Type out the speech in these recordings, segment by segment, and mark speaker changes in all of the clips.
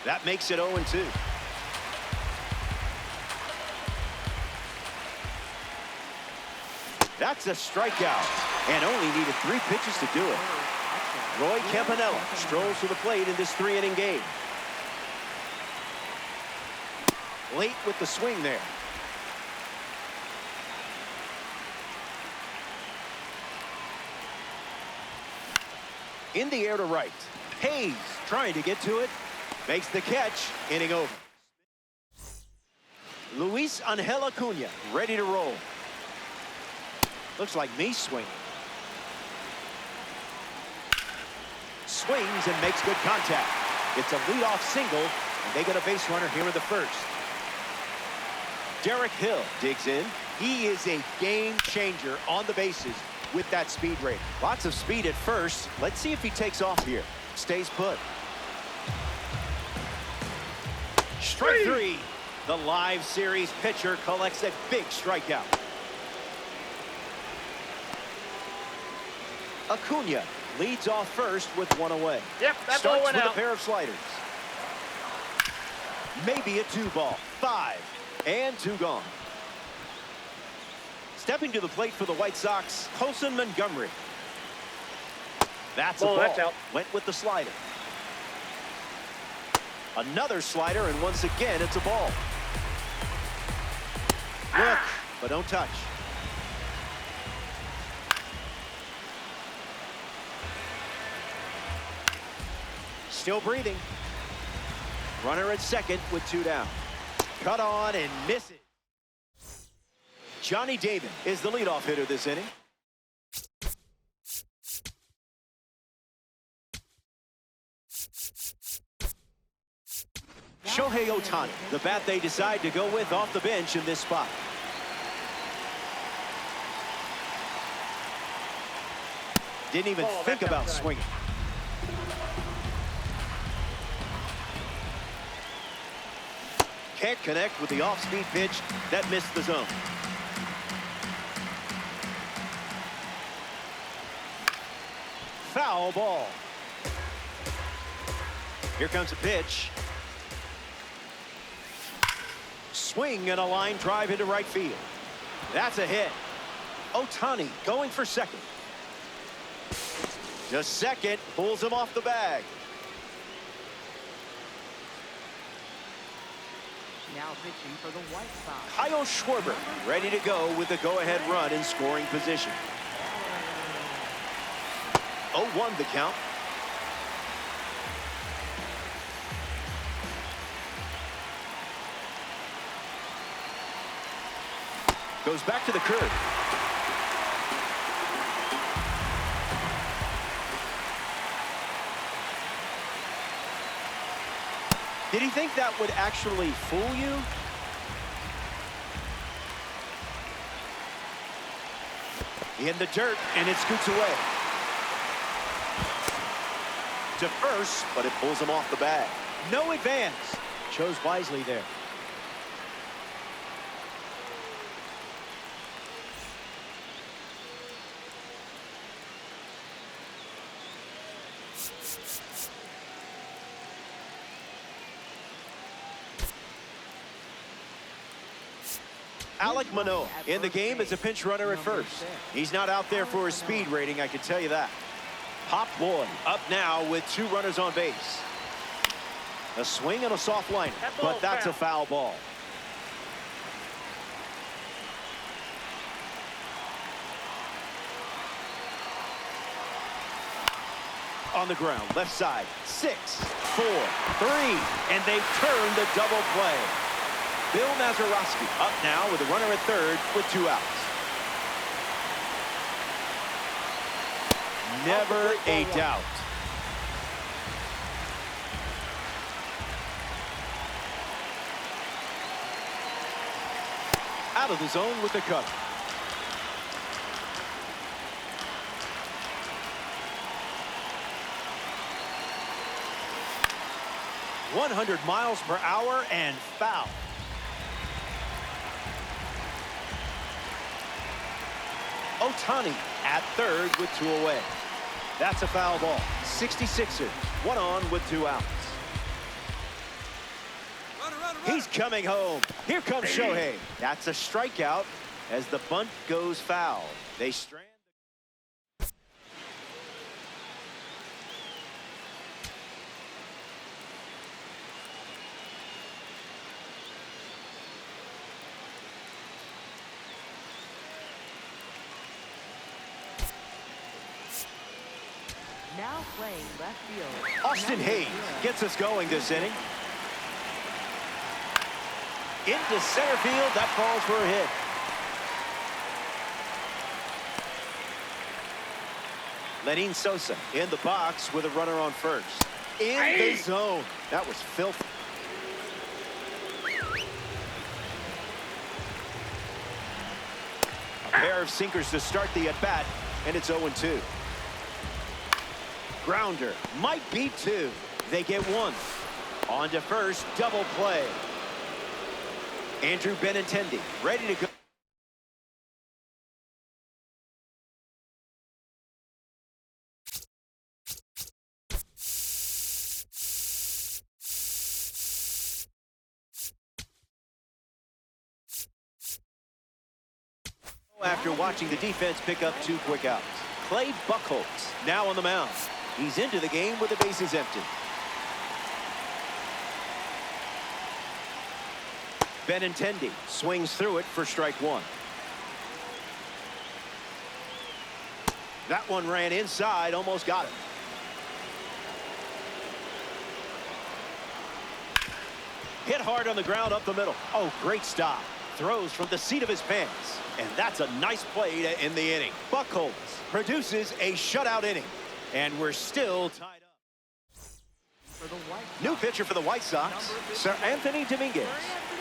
Speaker 1: That makes it 0-2. That's a strikeout, and only needed 3 pitches to do it. Roy Campanella strolls to the plate in this 3-inning game. Late with the swing there. In the air to right. Hayes trying to get to it. Makes the catch. Inning over. Luis Angel Acuna ready to roll. Looks like me swinging. Swings and makes good contact. It's a leadoff single, and they get a base runner here in the first. Derek Hill digs in. He is a game changer on the bases with that speed rating. Lots of speed at first. Let's see if he takes off here. Stays put. Strike 3. The live series pitcher collects a big strikeout. Acuna leads off first with 1 away.
Speaker 2: Yep, that's
Speaker 1: Starts
Speaker 2: all went
Speaker 1: with
Speaker 2: out.
Speaker 1: a pair of sliders. Maybe a 2-ball. 5 and 2 gone. Stepping to the plate for the White Sox, Colson Montgomery. That's a ball.
Speaker 2: That's out.
Speaker 1: Went with the slider. Another slider, and once again, it's a ball. Look, but don't touch. Still breathing. Runner at second with 2 down. Cut on and misses. Johnny Damon is the leadoff hitter this inning. Shohei Ohtani, the bat they decide to go with off the bench in this spot. Didn't even think about swinging. Can't connect with the off-speed pitch that missed the zone. Foul ball. Here comes a pitch. Swing and a line drive into right field. That's a hit. Ohtani going for second. Just second, pulls him off the bag.
Speaker 3: Now pitching for the White Sox.
Speaker 1: Kyle Schwarber ready to go with the go-ahead run in scoring position. 0-1 the count. Goes back to the curve. Did he think that would actually fool you? In the dirt, and it scoots away. To first, but it pulls him off the bag. No advance. Chose wisely there. Alek Manoah in the game as a pinch runner at first. He's not out there for his speed rating, I can tell you that. Pop Boy up now with 2 runners on base. A swing and a soft liner, but that's a foul ball. On the ground, left side, 6, 4, 3, and they've turned the double play. Bill Mazeroski up now with a runner at third with 2 outs. Never a doubt. Out of the zone with the cutter. .100 miles per hour and foul. Ohtani at third with 2 away. That's a foul ball. 66ers, 1 on with 2 outs. He's coming home. Here comes Shohei. That's a strikeout as the bunt goes foul. They strand.
Speaker 3: Now playing left field.
Speaker 1: Austin Hayes gets us going this inning. Into center field, that falls for a hit. Lenin Sosa in the box with a runner on first. In the zone. That was filthy. A pair of sinkers to start the at-bat, and it's 0-2. Grounder might be two. They get one. On to first, double play. Andrew Benintendi ready to go. After watching the defense pick up 2 quick outs. Clay Buchholz now on the mound. He's into the game with the bases empty. Benintendi swings through it for strike 1. That one ran inside, almost got it. Hit hard on the ground up the middle. Oh, great stop. Throws from the seat of his pants. And that's a nice play to end the inning. Buchholz produces a shutout inning. And we're still tied up.
Speaker 3: For the White Sox.
Speaker 1: New pitcher for the White Sox, Sir Anthony Dominguez.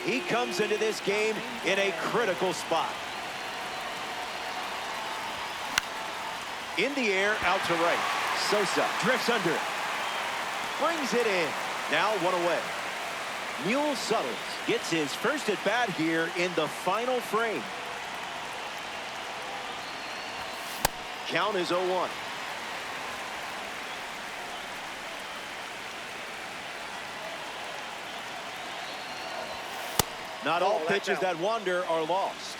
Speaker 1: He comes into this game in a critical spot. In the air, out to right. Sosa drifts under it. Brings it in. Now 1 away. Mule Suttles gets his first at bat here in the final frame. Count is 0-1. Not all pitches that wander are lost.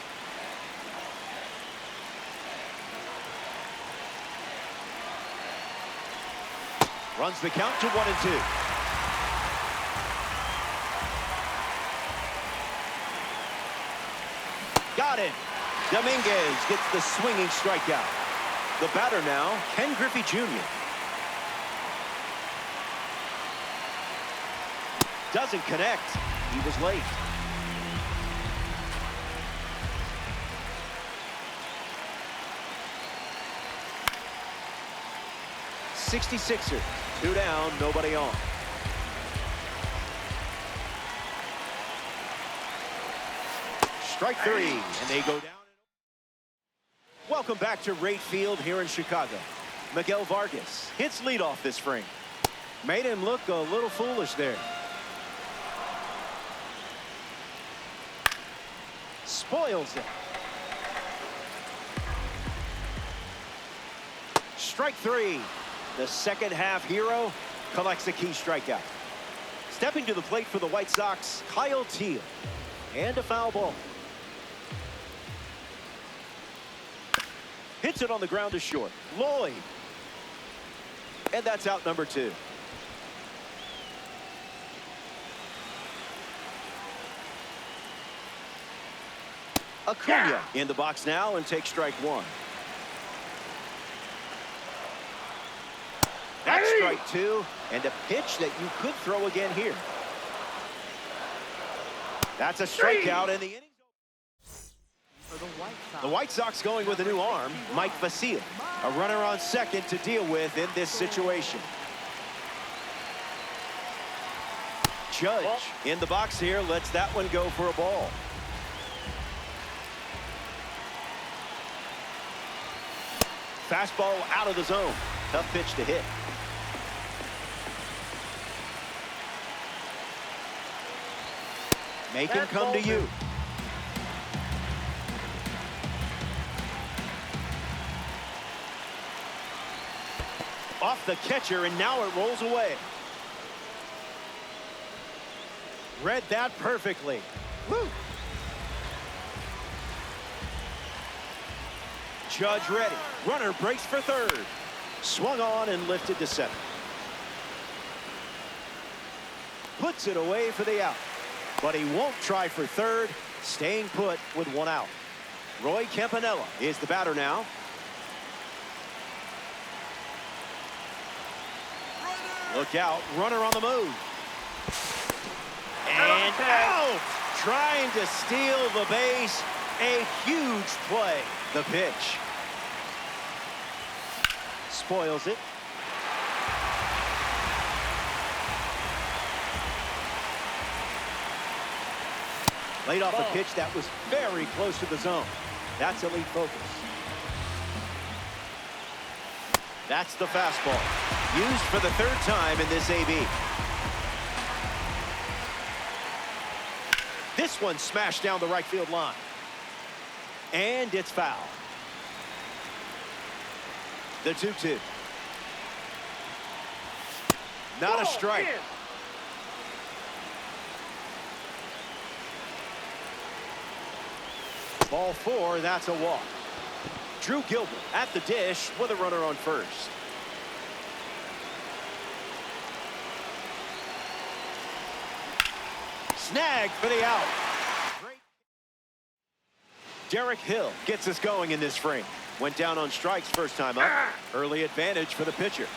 Speaker 1: Runs the count to 1-2. Got it. Dominguez gets the swinging strikeout. The batter now, Ken Griffey Jr. Doesn't connect. He was late. '66er. 2 down, nobody on. Strike 3, and they go down. Welcome back to Rate Field here in Chicago. Miguel Vargas hits leadoff this frame. Made him look a little foolish there. Spoils it. Strike 3. The second half hero collects a key strikeout. Stepping to the plate for the White Sox, Kyle Teal. And a foul ball. Hits it on the ground to short. Lloyd. And that's out number 2. Acuna in the box now and takes strike 1. That's strike 2, and a pitch that you could throw again here. That's a strikeout, and the inning's over.
Speaker 3: For the White Sox.
Speaker 1: The White Sox going with a new arm, Mike Vasile. A runner on second to deal with in this situation. Judge in the box here, lets that one go for a ball. Fastball out of the zone. Tough pitch to hit. Make him come to you. Off the catcher, and now it rolls away. Read that perfectly. Woo. Judge ready. Runner breaks for third. Swung on and lifted to center. Puts it away for the out. But he won't try for third. Staying put with one out. Roy Campanella is the batter now. Look out. Runner on the move. And out! Trying to steal the base. A huge play. The pitch. Spoils it. Laid off a pitch that was very close to the zone. That's elite focus. That's the fastball. Used for the third time in this AB. This one smashed down the right field line. And it's foul. The 2-2. Not a strike. Ball 4, that's a walk. Drew Gilbert at the dish with a runner on first. Snag for the out. Derek Hill gets us going in this frame. Went down on strikes first time up. Early advantage for the pitcher.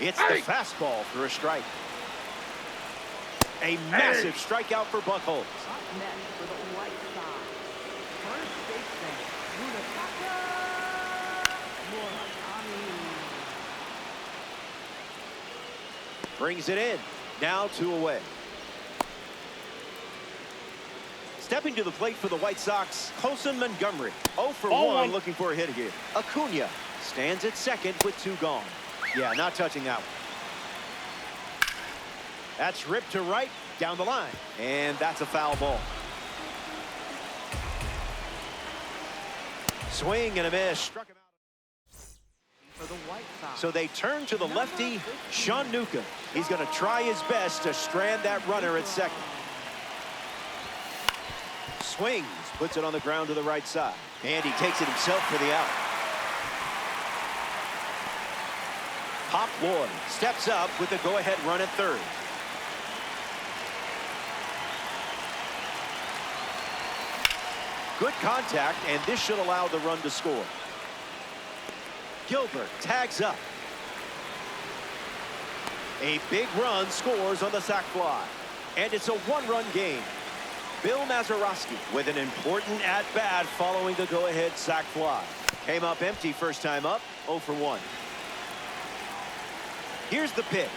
Speaker 1: It's the fastball for a strike. A massive strikeout for Buchholz.
Speaker 3: Up next for the White Sox, first baseman, Murakami.
Speaker 1: Brings it in. Now 2 away. Stepping to the plate for the White Sox, Colson Montgomery. 0 for 1 looking for a hit here. Acuna stands at second with 2 gone. Yeah, not touching that one. That's ripped to right, down the line. And that's a foul ball. Swing and a miss. Struck him out.
Speaker 3: For the White Sox.
Speaker 1: So they turn to the lefty, Sean Newcomb. He's going to try his best to strand that runner at second. Swings, puts it on the ground to the right side. And he takes it himself for the out. Pop Lloyd steps up with the go-ahead run at third. Good contact, and this should allow the run to score. Gilbert tags up. A big run scores on the sac fly. And it's a 1-run game. Bill Mazeroski with an important at-bat following the go-ahead sac fly. Came up empty first time up, 0 for 1. Here's the pitch.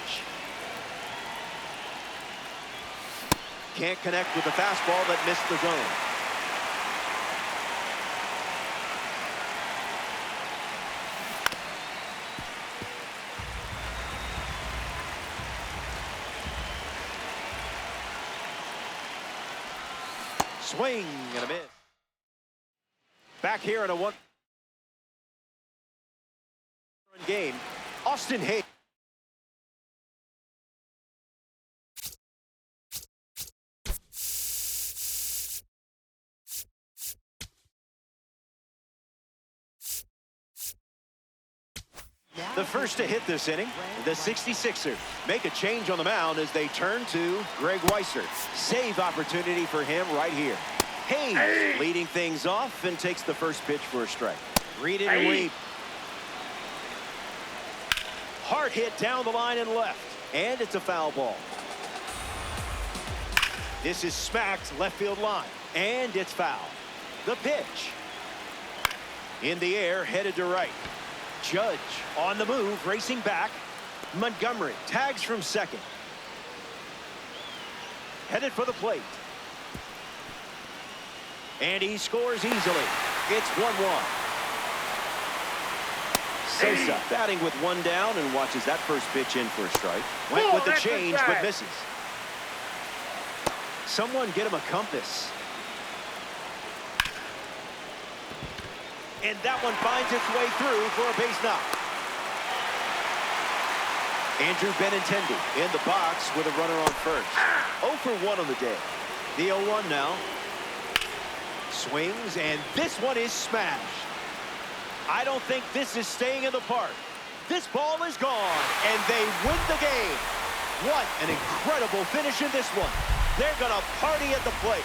Speaker 1: Can't connect with the fastball that missed the zone. Swing and a miss. Back here in a 1-run game, Austin Hayes. The first to hit this inning, the 66ers make a change on the mound as they turn to Greg Weisser. Save opportunity for him right here. Hayes leading things off and takes the first pitch for a strike. Read it and weep. Hard hit down the line and left. And it's a foul ball. This is smacked left field line. And it's foul. The pitch. In the air, headed to right. Judge on the move, racing back. Montgomery tags from second. Headed for the plate. And he scores easily. It's 1-1. Sosa batting with 1 down and watches that first pitch in for a strike. Went with the change but misses. Someone get him a compass. And that one finds its way through for a base knock. Andrew Benintendi in the box with a runner on first. 0 for 1 on the day. The 0-1 now. Swings, and this one is smashed. I don't think this is staying in the park. This ball is gone, and they win the game. What an incredible finish in this one. They're going to party at the plate.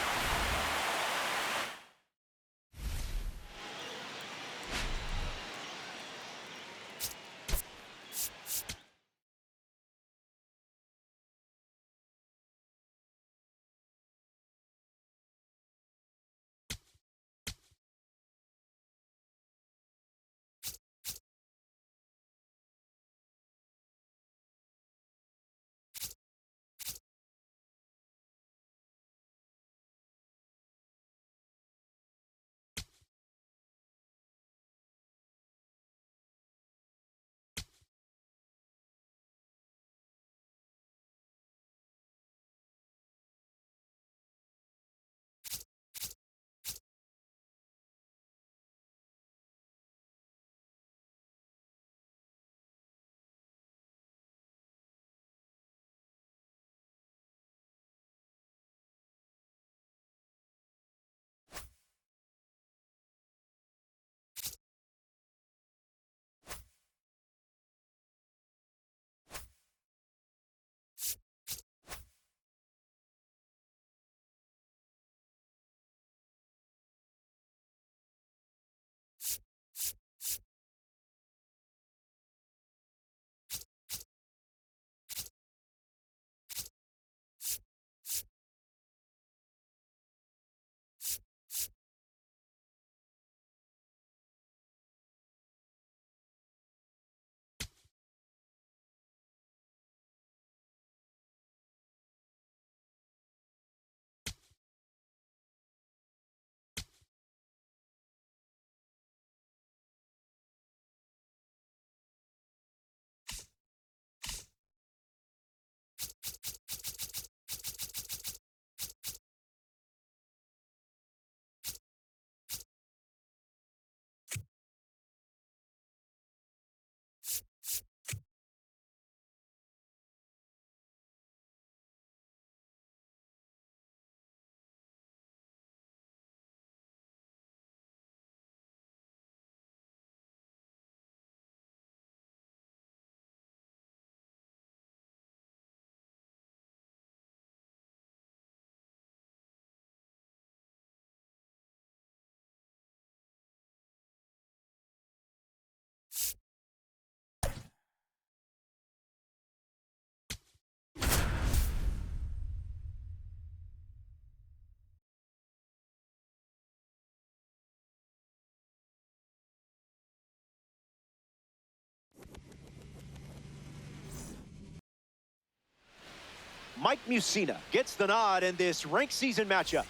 Speaker 1: Mike Mussina gets the nod in this ranked season matchup.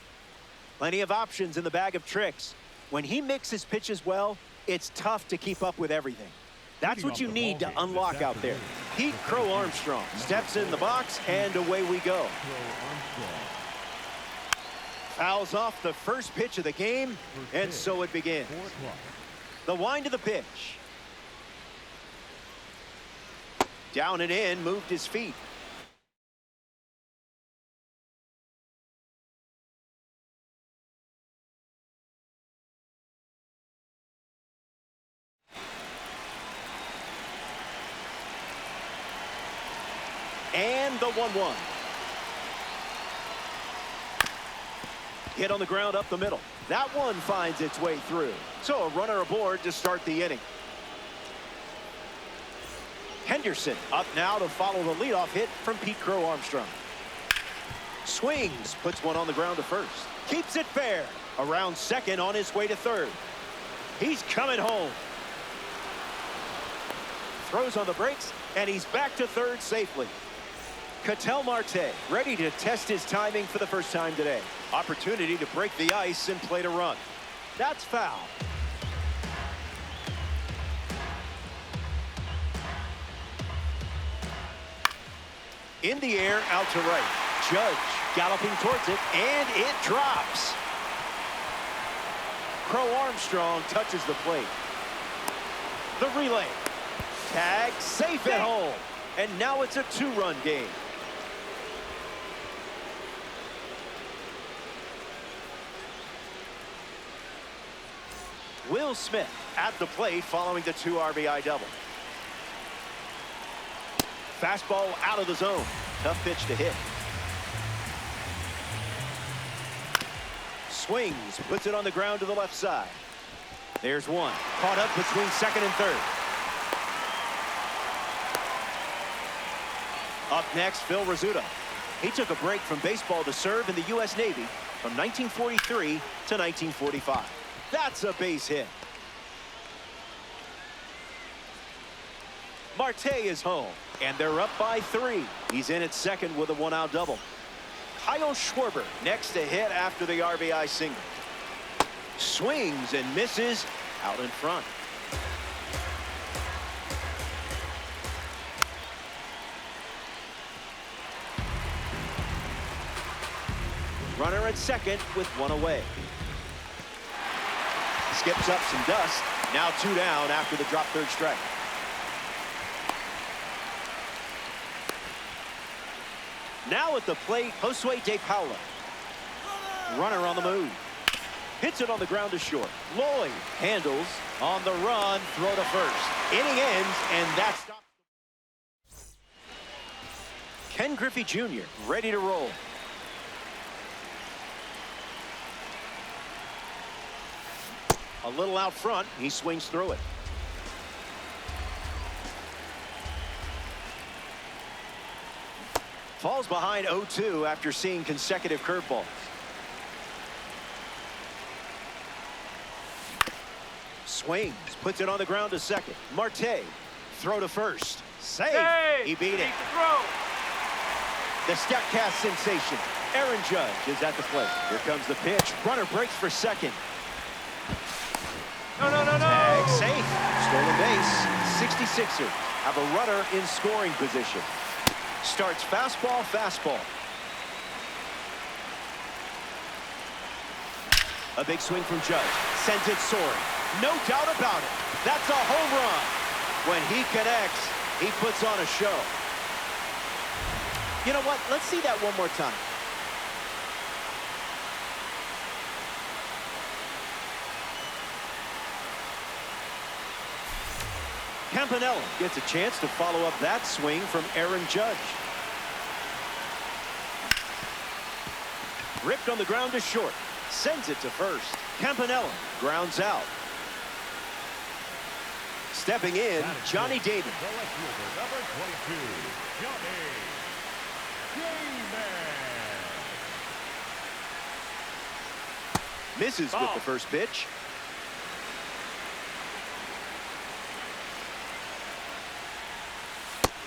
Speaker 1: Plenty of options in the bag of tricks. When he mixes pitches well, it's tough to keep up with everything. That's what you need to unlock out there. Pete Crow Armstrong steps in the box, and away we go. Fouls off the first pitch of the game, and so it begins. The wind of the pitch. Down and in, moved his feet. And the 1-1. Hit on the ground up the middle. That one finds its way through. So a runner aboard to start the inning. Henderson up now to follow the leadoff hit from Pete Crow Armstrong. Swings, puts one on the ground to first. Keeps it fair. Around second, on his way to third. He's coming home. Throws on the brakes, and he's back to third safely. Ketel Marte ready to test his timing for the first time today. Opportunity to break the ice and play to run. That's foul. In the air, out to right. Judge galloping towards it, and it drops. Crow Armstrong touches the plate. The relay. Tag safe at home. And now it's a two-run game. Will Smith at the plate following the 2 RBI double. Fastball out of the zone. Tough pitch to hit. Swings, puts it on the ground to the left side. There's one. Caught up between second and third. Up next, Phil Rizzuto. He took a break from baseball to serve in the U.S. Navy from 1943 to 1945. That's a base hit. Marte is home, and they're up by 3. He's in at second with a 1-out double. Kyle Schwarber next to hit after the RBI single. Swings and misses out in front. Runner at second with 1 away. Skips up some dust. Now 2 down after the drop third strike. Now at the plate, Josue De Paula. Runner on the move. Hits it on the ground to short. Lloyd handles on the run. Throw to first. Inning ends, and that stops. Ken Griffey Jr. ready to roll. A little out front. He swings through it. Falls behind 0-2 after seeing consecutive curveballs. Swings, puts it on the ground to second. Marte, throw to first. Save. He beat it. The StatCast sensation, Aaron Judge, is at the plate. Here comes the pitch. Runner breaks for second.
Speaker 2: No.
Speaker 1: Tag safe. Stolen base. 66ers have a runner in scoring position. Starts fastball. A big swing from Judge. Sends it soaring. No doubt about it. That's a home run. When he connects, he puts on a show. You know what? Let's see that one more time. Campanella gets a chance to follow up that swing from Aaron Judge. Ripped on the ground to short. Sends it to first. Campanella grounds out. Stepping in, Johnny David.
Speaker 2: Number 22, Johnny David.
Speaker 1: Misses with the first pitch.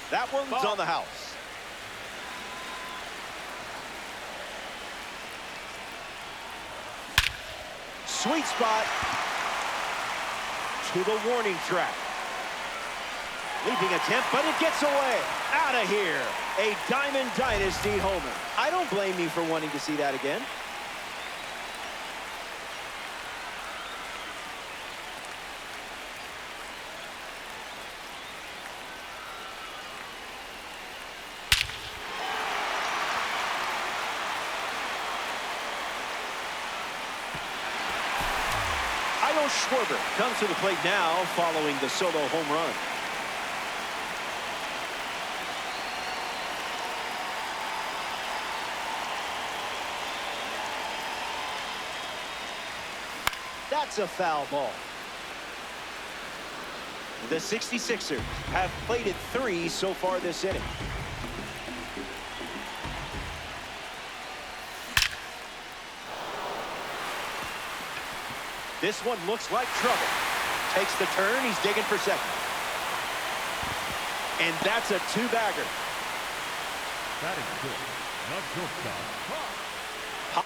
Speaker 1: That one's on the house. Sweet spot to the warning track. Leaping attempt, but it gets away. Out of here. A Diamond Dynasty homer. I don't blame you for wanting to see that again. Schwarber comes to the plate now following the solo home run. That's a foul ball. The 66ers have plated 3 so far this inning. This one looks like trouble. Takes the turn. He's digging for second. And that's a 2-bagger.
Speaker 2: That is good. Not shortstop.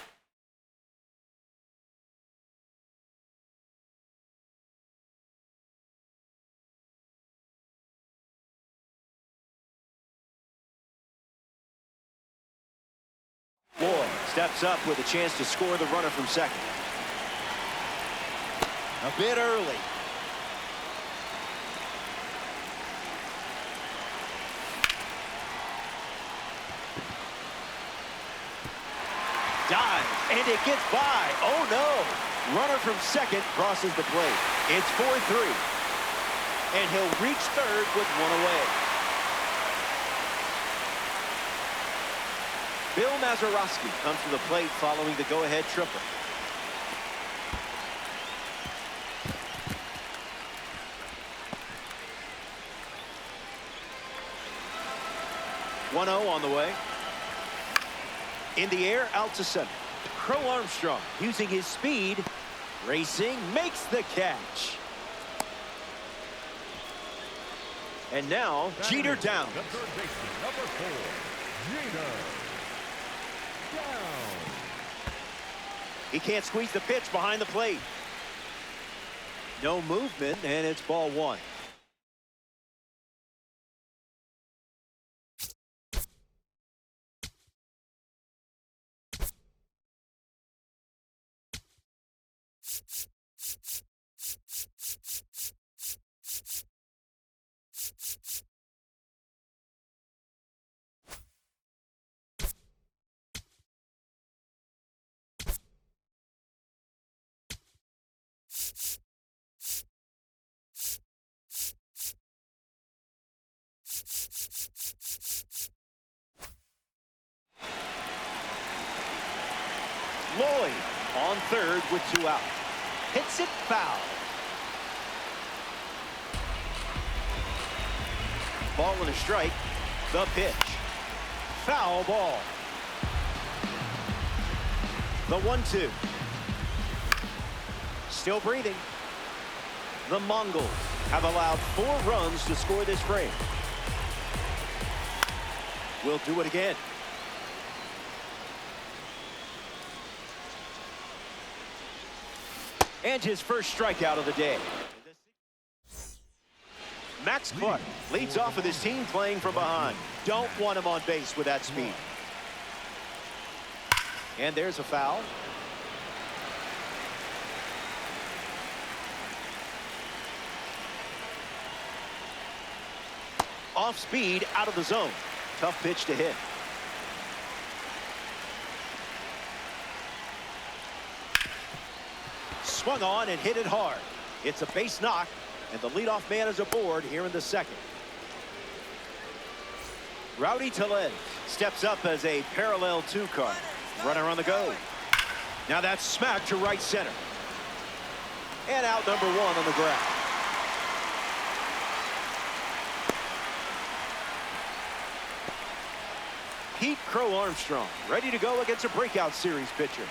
Speaker 1: Boyd steps up with a chance to score the runner from second. A bit early. Dive, and it gets by. Oh, no. Runner from second crosses the plate. It's 4-3. And he'll reach third with one away. Bill Mazeroski comes to the plate following the go-ahead triple. (1-0) on the way. In the air, out to center. Crow Armstrong, using his speed, racing, makes the catch. And now, Jeter down.
Speaker 2: The third baseman, number 4, Jeter. Down.
Speaker 1: He can't squeeze the pitch behind the plate. No movement, and it's ball 1. Lloyd on third with 2 out. Hits it foul. Ball and a strike. The pitch. Foul ball. The 1-2. Still breathing. The Mongols have allowed 4 runs to score this frame. We'll do it again. And his first strikeout of the day. Max Clark leads off with his team playing from behind. Don't want him on base with that speed. And there's a foul. Off speed, out of the zone. Tough pitch to hit. Swung on and hit it hard. It's a base knock, and the leadoff man is aboard here in the second. Rowdy Tellez steps up as a parallel 2 card. Runner on the go. Now that's smacked to right center. And out number 1 on the ground. Pete Crow Armstrong ready to go against a breakout series pitcher.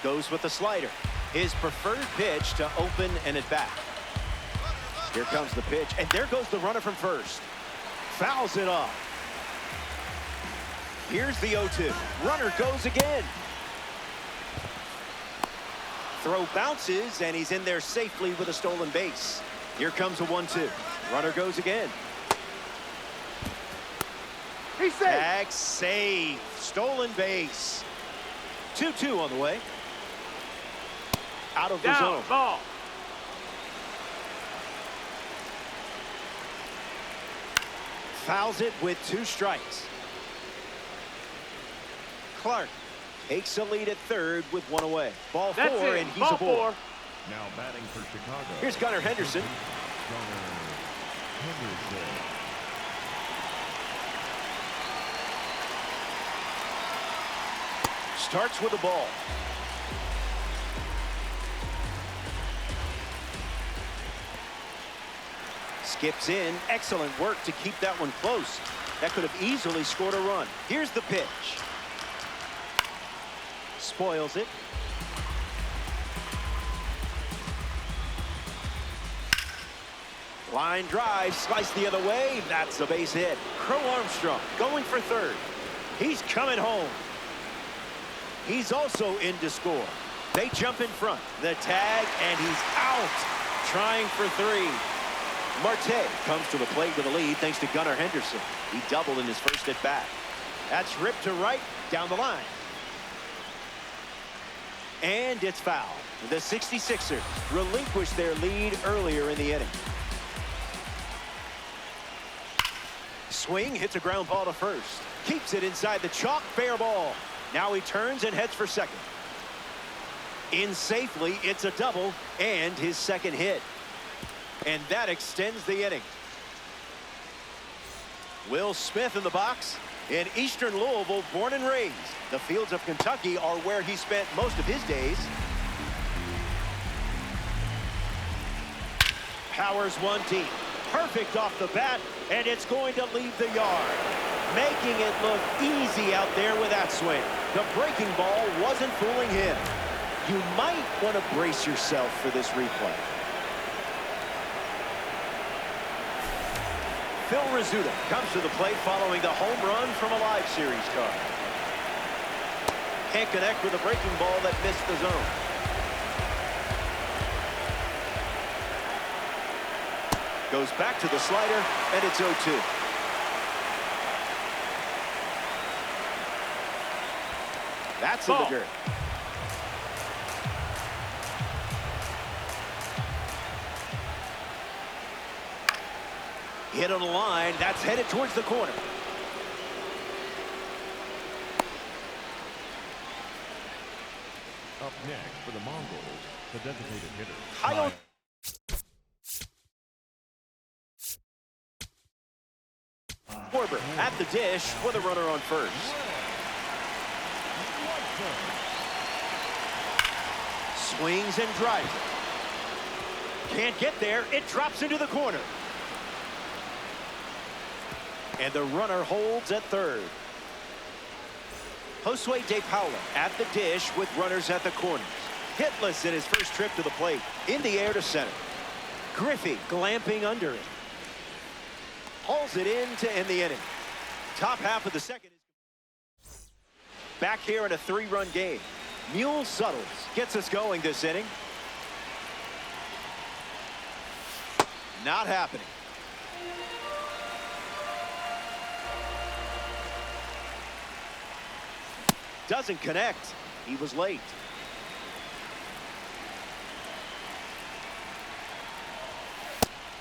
Speaker 1: Goes with the slider. His preferred pitch to open an at-bat. Here comes the pitch, and there goes the runner from first. Fouls it off. Here's the 0-2. Runner goes again. Throw bounces, and he's in there safely with a stolen base. Here comes a 1-2. Runner goes again.
Speaker 4: He's safe.
Speaker 1: Tag save. Stolen base. 2-2 on the way. Out of the zone.
Speaker 4: Ball.
Speaker 1: Fouls it with 2 strikes. Clark takes a lead at third with 1 away. Ball 4, and he's
Speaker 4: Ball
Speaker 1: aboard.
Speaker 4: 4.
Speaker 2: Now batting for Chicago.
Speaker 1: Here's Gunnar Henderson.
Speaker 2: Gunnar Henderson.
Speaker 1: Starts with the ball. Skips in. Excellent work to keep that one close. That could have easily scored a run. Here's the pitch. Spoils it. Line drive, sliced the other way. That's a base hit. Crow Armstrong going for third. He's coming home. He's also in to score. They jump in front. The tag, and he's out. Trying for 3. Marte comes to the plate with a lead thanks to Gunnar Henderson. He doubled in his first at bat. That's ripped to right down the line. And it's foul. The 66ers relinquished their lead earlier in the inning. Swing, hits a ground ball to first. Keeps it inside the chalk, fair ball. Now he turns and heads for second. In safely, it's a double and his second hit. And that extends the inning. Will Smith in the box. In Eastern Louisville, born and raised. The fields of Kentucky are where he spent most of his days. Powers one deep. Perfect off the bat, and it's going to leave the yard. Making it look easy out there with that swing. The breaking ball wasn't fooling him. You might want to brace yourself for this replay. Phil Rizzuto comes to the plate following the home run from a live series card. Can't connect with a breaking ball that missed the zone. Goes back to the slider, and it's 0-2. That's in the dirt. Hit on the line. That's headed towards the corner.
Speaker 2: Up next for the Mongols, the designated hitter.
Speaker 1: Kyle Korber at the dish with a runner on first. Swings and drives it. Can't get there. It drops into the corner. And the runner holds at third. Josue De Paula at the dish with runners at the corners. Hitless in his first trip to the plate. In the air to center. Griffey glamping under it. Hauls it in to end the inning. Top half of the second. Back here in a 3-run game. Mule Suttles gets us going this inning. Not happening. Doesn't connect. He was late.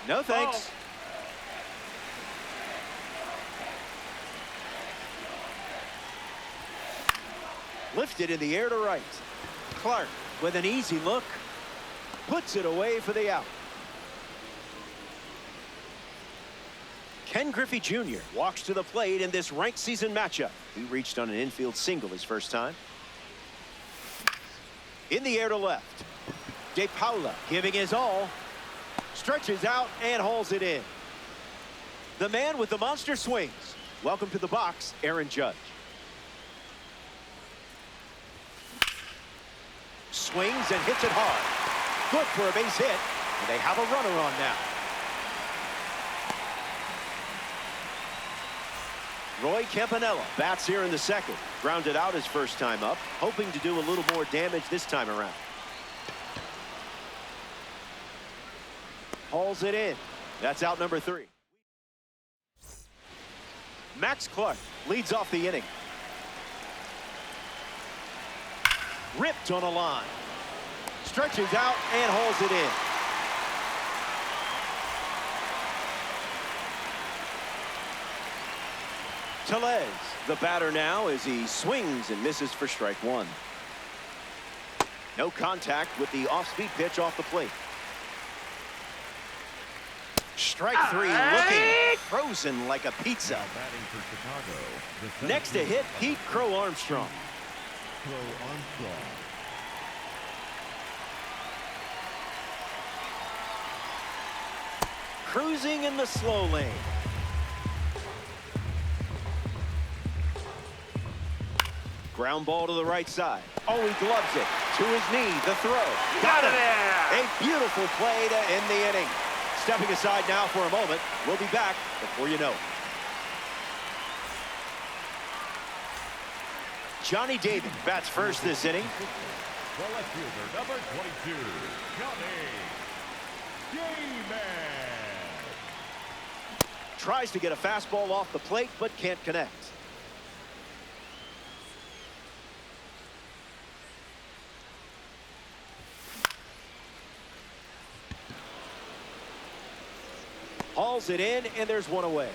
Speaker 1: No thanks. Lifted in the air to right. Clark with an easy look. Puts it away for the out. Ken Griffey Jr. walks to the plate in this ranked season matchup. He reached on an infield single his first time. In the air to left. De Paula giving his all. Stretches out and hauls it in. The man with the monster swings. Welcome to the box, Aaron Judge. Swings and hits it hard. Good for a base hit. And they have a runner on now. Roy Campanella bats here in the second. Grounded out his first time up, hoping to do a little more damage this time around. Hauls it in. That's out number 3. Max Clark leads off the inning. Ripped on a line. Stretches out and hauls it in. Tellez, the batter now, as he swings and misses for strike 1. No contact with the off-speed pitch off the plate. Strike 3, looking frozen like a pizza.
Speaker 2: Batting for Chicago.
Speaker 1: Next to hit, Pete Crow Armstrong.
Speaker 2: Crow Armstrong.
Speaker 1: Cruising in the slow lane. Ground ball to the right side. Oh, he gloves it. To his knee, the throw. Got it there. A beautiful play to end the inning. Stepping aside now for a moment. We'll be back before you know it. Johnny David bats first this inning.
Speaker 2: The left fielder, number 22, Johnny David.
Speaker 1: Tries to get a fastball off the plate, but can't connect. Hauls it in, and there's one away.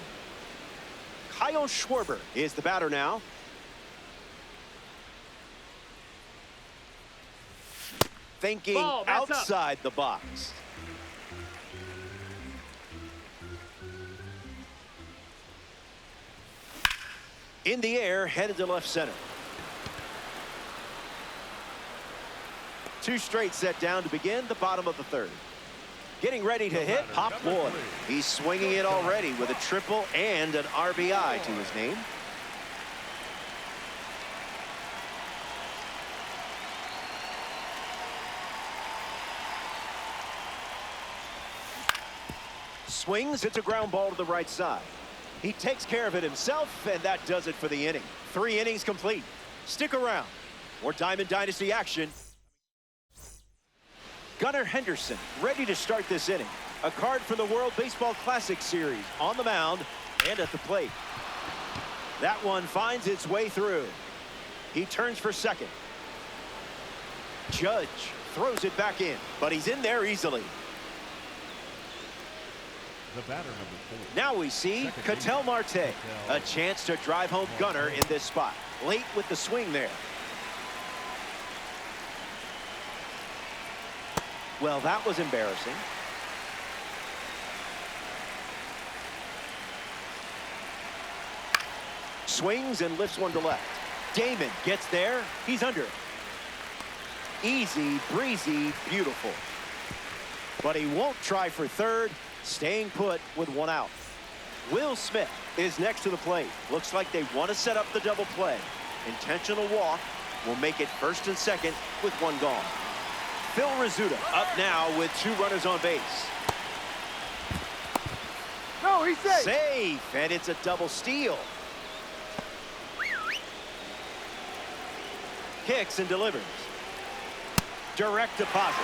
Speaker 1: Schwarber is the batter now. Thinking outside the box. In the air, headed to left center. Two straight set down to begin the bottom of the third. Getting ready to hit, Pop Lloyd. He's swinging it already with a triple and an RBI to his name. Swings, it's a ground ball to the right side. He takes care of it himself, and that does it for the inning. 3 innings complete. Stick around. More Diamond Dynasty action. Gunnar Henderson ready to start this inning. A card from the World Baseball Classic Series on the mound and at the plate. That one finds its way through. He turns for second. Judge throws it back in, but he's in there easily.
Speaker 2: The batter, number 4.
Speaker 1: Now we see Ketel Marte. A chance to drive home Gunnar in this spot. Late with the swing there. Well, that was embarrassing. Swings and lifts one to left. Damon gets there. He's under it. Easy, breezy, beautiful. But he won't try for third, staying put with one out. Will Smith is next to the plate. Looks like they want to set up the double play. Intentional walk will make it first and second with one gone. Phil Rizzuto up now with 2 runners on base.
Speaker 4: No, he's safe.
Speaker 1: Safe, and it's a double steal. Kicks and delivers. Direct deposit.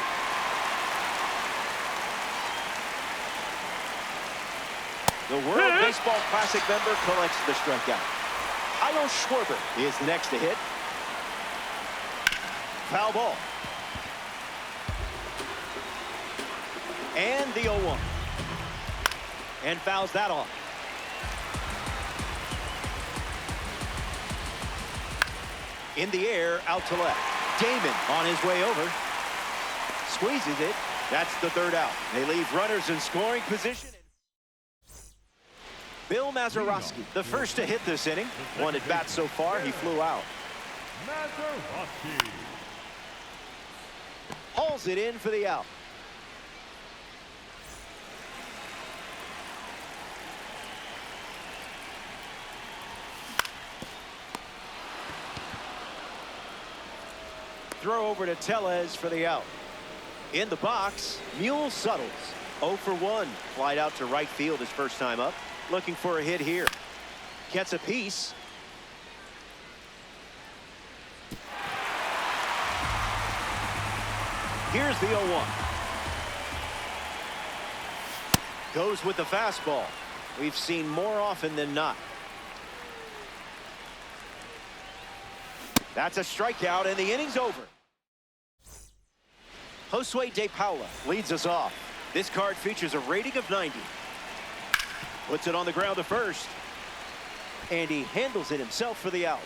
Speaker 1: The World Baseball Classic member collects the strikeout. Kyle Schwarber is next to hit. Foul ball. And the 0-1. And fouls that off. In the air, out to left. Damon on his way over. Squeezes it. That's the third out. They leave runners in scoring position. Bill Mazeroski, the first to hit this inning. 1 at bat so far. He flew out.
Speaker 2: Mazeroski.
Speaker 1: Hauls it in for the out. Throw over to Tellez for the out. In the box, Mule Suttles. 0 for 1. Flied out to right field his first time up. Looking for a hit here. Gets a piece. Here's the 0-1. Goes with the fastball. We've seen more often than not. That's a strikeout, and the inning's over. Josue De Paula leads us off. This card features a rating of 90. Puts it on the ground to first. And he handles it himself for the out.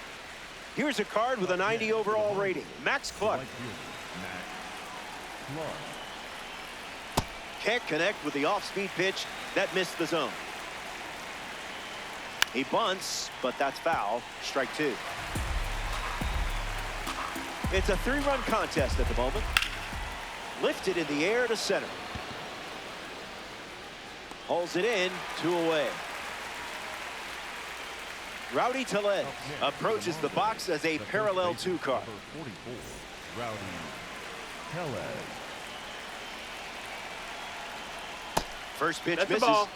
Speaker 1: Here's a card with a 90 overall rating. Max Clark. Can't connect with the off-speed pitch. That missed the zone. He bunts, but that's foul. Strike 2. It's a 3-run contest at the moment. Lifted in the air to center. Hauls it in, 2 away. Rowdy Tellez approaches the box as a parallel 2 card.
Speaker 2: Rowdy Tellez.
Speaker 1: First pitch
Speaker 4: That's
Speaker 1: misses.
Speaker 4: the ball.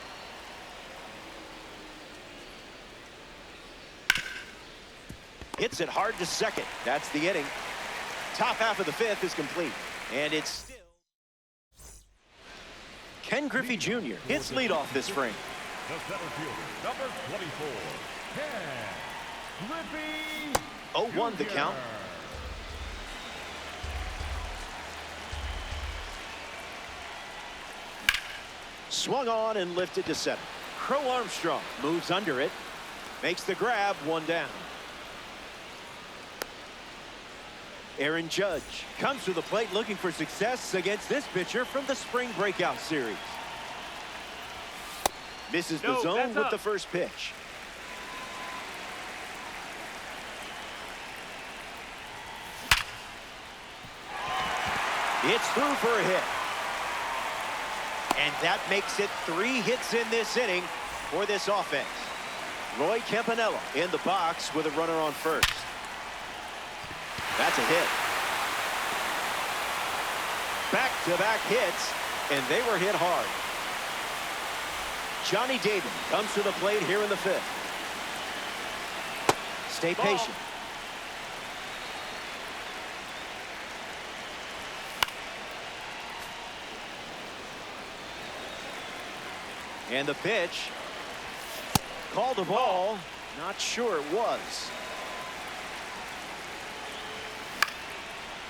Speaker 1: Hits it hard to second. That's the inning. Top half of the 5th is complete. And it's still Ken Griffey Jr. hits leadoff this frame.
Speaker 2: The center fielder, number 24, Ken Griffey
Speaker 1: 0-1 the
Speaker 2: Jr.
Speaker 1: count. Swung on and lifted to center. Crow Armstrong moves under it. Makes the grab, one down. Aaron Judge comes to the plate looking for success against this pitcher from the spring breakout series. Misses the zone with the first pitch. It's through for a hit. And that makes it 3 hits in this inning for this offense. Roy Campanella in the box with a runner on first. That's a hit. Back-to-back hits, and they were hit hard. Johnny Damon comes to the plate here in the 5th. Stay patient. And the pitch. Called a ball. Not sure it was.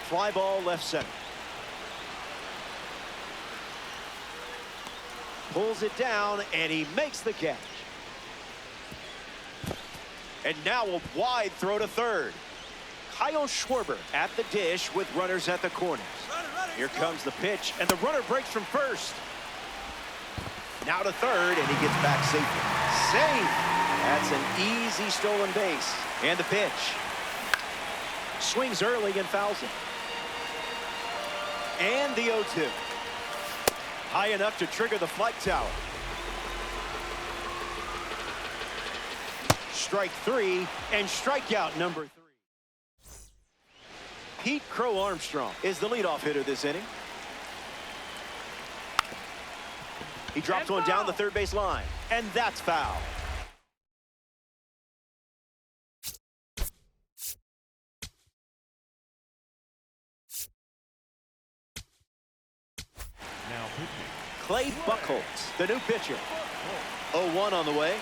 Speaker 1: Fly ball left center. Pulls it down, and he makes the catch. And now a wide throw to third. Kyle Schwarber at the dish with runners at the corners. Here comes the pitch, and the runner breaks from first. Now to third, and he gets back safely. Safe! That's an easy stolen base. And the pitch. Swings early and fouls it. And the 0-2. High enough to trigger the flight tower. Strike 3 and strikeout number 3. Pete Crow Armstrong is the leadoff hitter this inning. He drops one down the third base line, and that's foul.
Speaker 2: Now pitching.
Speaker 1: Clay Buchholz, the new pitcher. 0-1 on the way.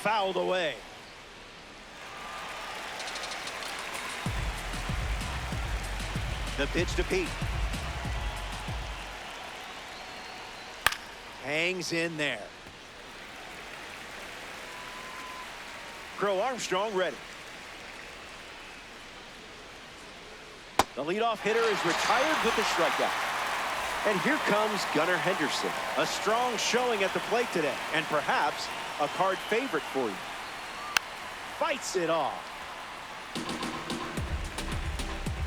Speaker 1: Fouled away. The pitch to Pete. Hangs in there. Crow Armstrong ready. The leadoff hitter is retired with the strikeout. And here comes Gunnar Henderson. A strong showing at the plate today, and perhaps a card favorite for you. Fights it off.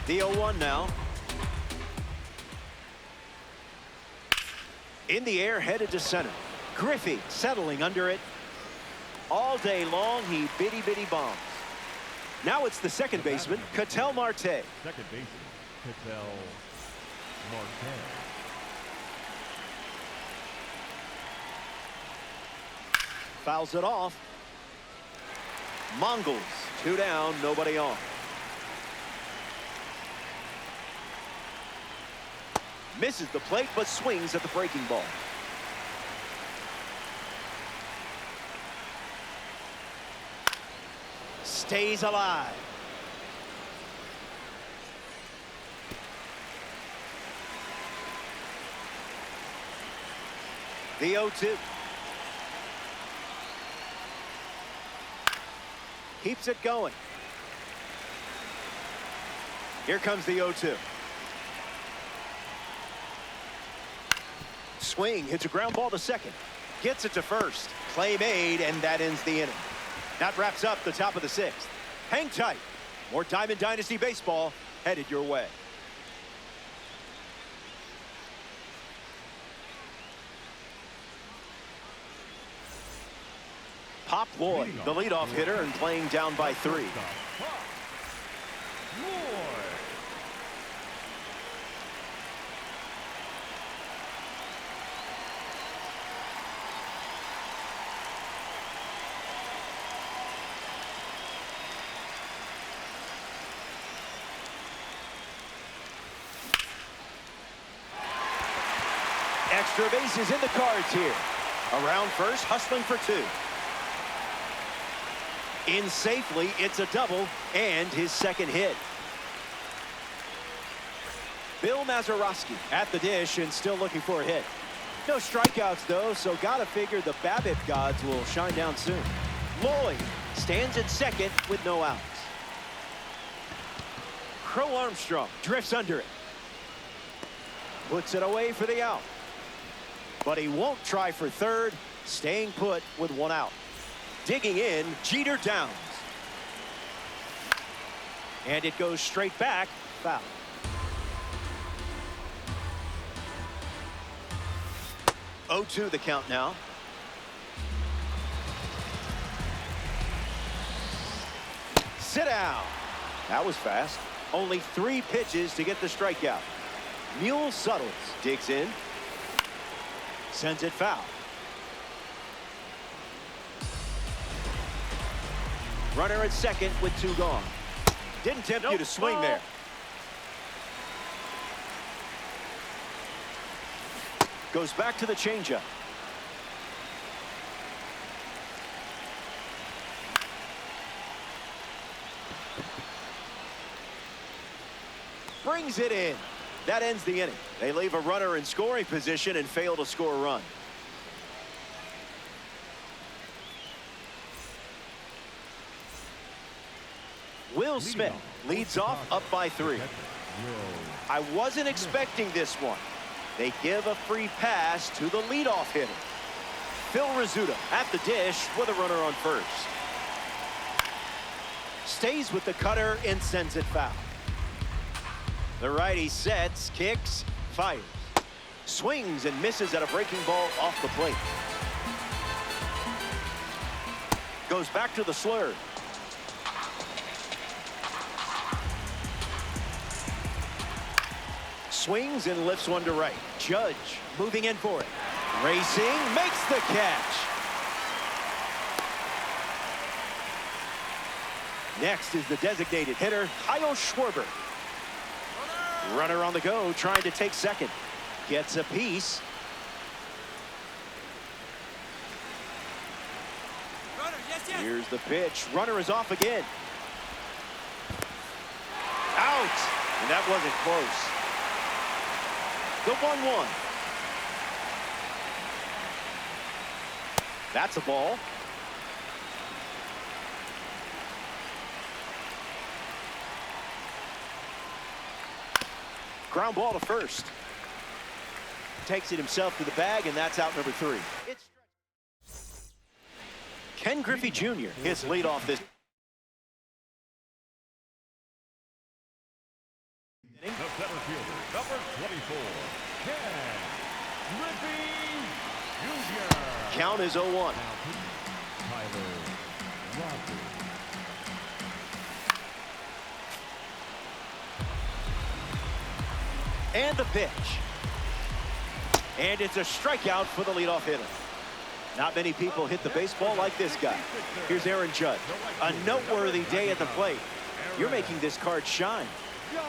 Speaker 1: The 0-1 now. In the air, headed to center. Griffey settling under it. All day long, he bitty bombs. Now it's the second baseman, Ketel Marte.
Speaker 2: Second baseman, Ketel Marte.
Speaker 1: Fouls it off. Mongols, 2 down, nobody on. Misses the plate, but swings at the breaking ball. Stays alive. The 0-2. Keeps it going. Here comes the 0-2. Swing, hits a ground ball to second. Gets it to first. Play made, and that ends the inning. That wraps up the top of the 6th. Hang tight. More Diamond Dynasty baseball headed your way. Pop Lloyd, the leadoff hitter, and playing down by 3. Extra bases in the cards here. Around first, hustling for 2. In safely, it's a double and his second hit. Bill Mazeroski at the dish and still looking for a hit. No strikeouts, though, so gotta figure the BABIP gods will shine down soon. Lloyd stands at second with no outs. Crow Armstrong drifts under it. Puts it away for the out. But he won't try for third, staying put with one out. Digging in, Jeter Downs. And it goes straight back, foul. Oh, 2 the count now. Sit down. That was fast. Only 3 pitches to get the strikeout. Mule Suttles digs in. Sends it foul. Runner at second with 2 gone. Didn't tempt you to swing there. Goes back to the changeup. Brings it in. That ends the inning. They leave a runner in scoring position and fail to score a run. Will Smith leads off up by 3. I wasn't expecting this one. They give a free pass to the leadoff hitter. Phil Rizzuto at the dish with a runner on first. Stays with the cutter and sends it foul. The righty sets, kicks, fires. Swings and misses at a breaking ball off the plate. Goes back to the slur. Swings and lifts one to right. Judge moving in for it. Racing, makes the catch. Next is the designated hitter, Kyle Schwarber. Runner on the go, trying to take second. Gets a piece. Here's the pitch. Runner is off again. Out! And that wasn't close. The 1-1. That's a ball. Ground ball to first. Takes it himself to the bag, and that's out number 3. It's Ken Griffey Jr. hits leadoff this.
Speaker 2: The center fielder, number 24, Ken Griffey Jr.
Speaker 1: Count is 0-1.
Speaker 2: Tyler Rogers.
Speaker 1: And the pitch. And it's a strikeout for the leadoff hitter. Not many people hit the baseball like this guy. Here's Aaron Judge. A noteworthy day at the plate. You're making this card shine.
Speaker 2: Judge.